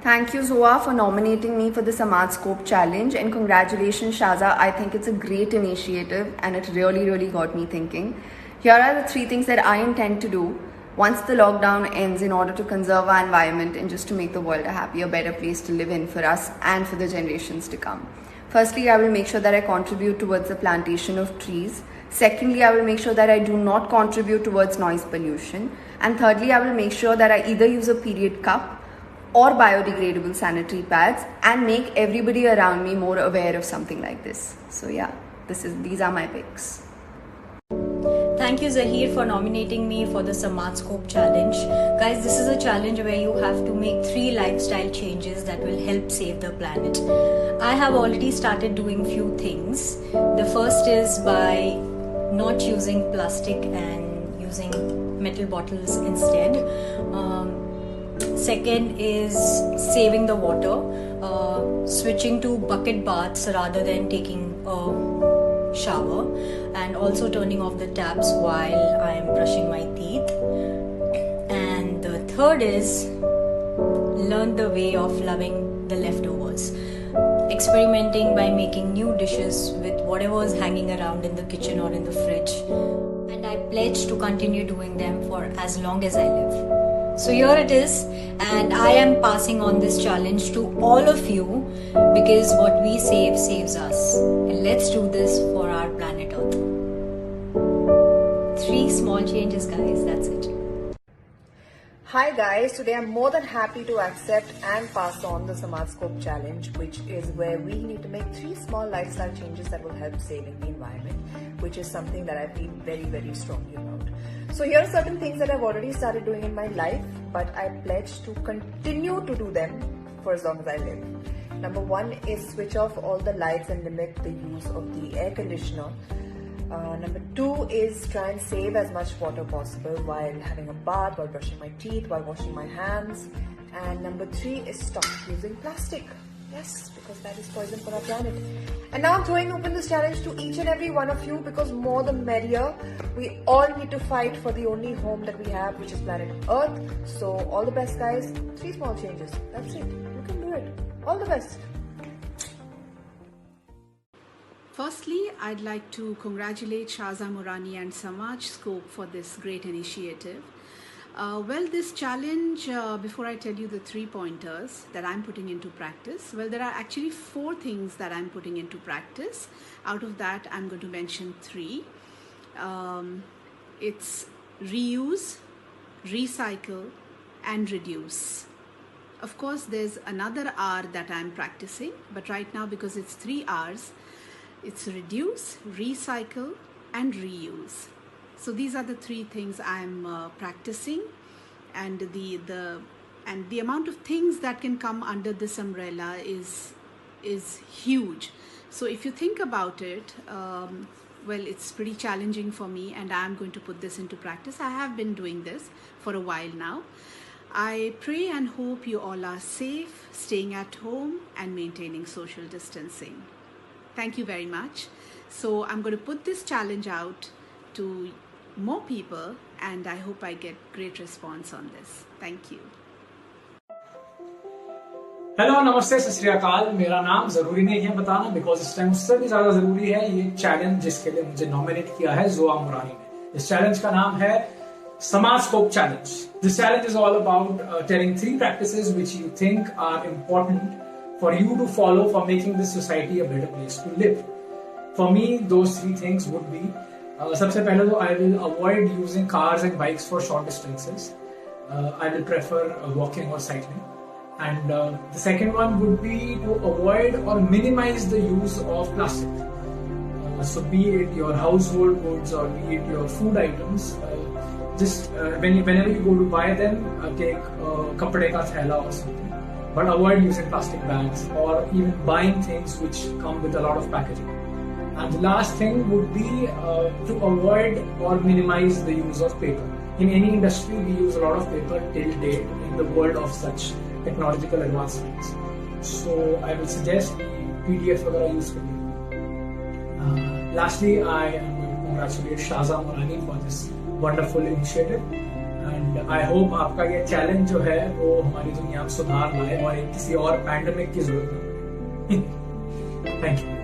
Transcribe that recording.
Thank you, Zoa, for nominating me for the Samaj Scope Challenge. And congratulations, Shaza. I think it's a great initiative and it really got me thinking. Here are the 3 things that I intend to do once the lockdown ends in order to conserve our environment and just to make the world a happier, better place to live in for us and for the generations to come. Firstly, I will make sure that I contribute towards the plantation of trees. Secondly, I will make sure that I do not contribute towards noise pollution. And thirdly, I will make sure that I either use a period cup or biodegradable sanitary pads and make everybody around me more aware of something like this. So yeah, these are my picks. Thank you, Zahir, for nominating me for the Samaj Scope Challenge. Guys, this is a challenge where you have to make 3 lifestyle changes that will help save the planet. I have already started doing few things. The first is by not using plastic and using metal bottles instead. Second is saving the water, switching to bucket baths rather than taking a shower, and also turning off the taps while I am brushing my teeth. And the third is learn the way of loving the leftovers, experimenting by making new dishes with whatever is hanging around in the kitchen or in the fridge. And I pledge to continue doing them for as long as I live. So here it is, and I am passing on this challenge to all of you because what we save saves us. And let's do this for our planet Earth. 3 small changes, guys, that's it. Hi guys, today I'm more than happy to accept and pass on the Samaj Scope Challenge, which is where we need to make 3 small lifestyle changes that will help saving the environment, which is something that I feel very strongly about. So here are certain things that I've already started doing in my life, but I pledge to continue to do them for as long as I live. Number 1 is switch off all the lights and limit the use of the air conditioner. Number 2 is try and save as much water possible while having a bath, while brushing my teeth, while washing my hands. And number 3 is stop using plastic. Yes, because that is poison for our planet. And now I'm throwing open this challenge to each and every one of you because more the merrier. We all need to fight for the only home that we have, which is planet Earth. So all the best, guys. 3 small changes. That's it. You can do it. All the best. Firstly, I'd like to congratulate Shaza Murani and Samaj Scope for this great initiative. This challenge, before I tell you the 3 pointers that I'm putting into practice, there are actually 4 things that I'm putting into practice. Out of that, I'm going to mention 3. It's reuse, recycle, and reduce. Of course, there's another R that I'm practicing, but right now, because it's 3 R's, it's reduce, recycle, and reuse. So these are the 3 things I'm practicing, and the amount of things that can come under this umbrella is huge. So if you think about it, it's pretty challenging for me, and I'm going to put this into practice. I have been doing this for a while now. I pray and hope you all are safe, staying at home, and maintaining social distancing. Thank you very much. So I'm going to put this challenge out to more people, and I hope I get great response on this. Thank you. Hello नमस्ते सत श्री अकाल। मेरा नाम जरूरी नहीं है बताना because इस टाइम उससे भी ज्यादा जरूरी है ये चैलेंज जिसके लिए मुझे नॉमिनेट किया है जोआ मुरानी ने। इस चैलेंज का नाम है समाज scope challenge. This challenge is all about telling 3 practices which you think are important for you to follow for making this society a better place to live. For me, those 3 things would be सबसे पहले तो I will avoid using cars and bikes for short distances. I will prefer walking or cycling. And the second one would be to avoid or minimize the use of plastic. So be it your household goods or be it your food items, just whenever you go to buy them, take kapde ka thela or something. But avoid using plastic bags or even buying things which come with a lot of packaging. And the last thing would be to avoid or minimize the use of paper. In any industry, we use a lot of paper till date in the world of such technological advancements. So I will suggest PDF वगैरह use करिए. Lastly, I am going to congratulate Shaza Murani for this wonderful initiative, and I hope आपका ये challenge जो है वो हमारी दुनिया में सुधार लाए और एक किसी और पैंडेमिक की जरूरत ना पड़े। Thank you.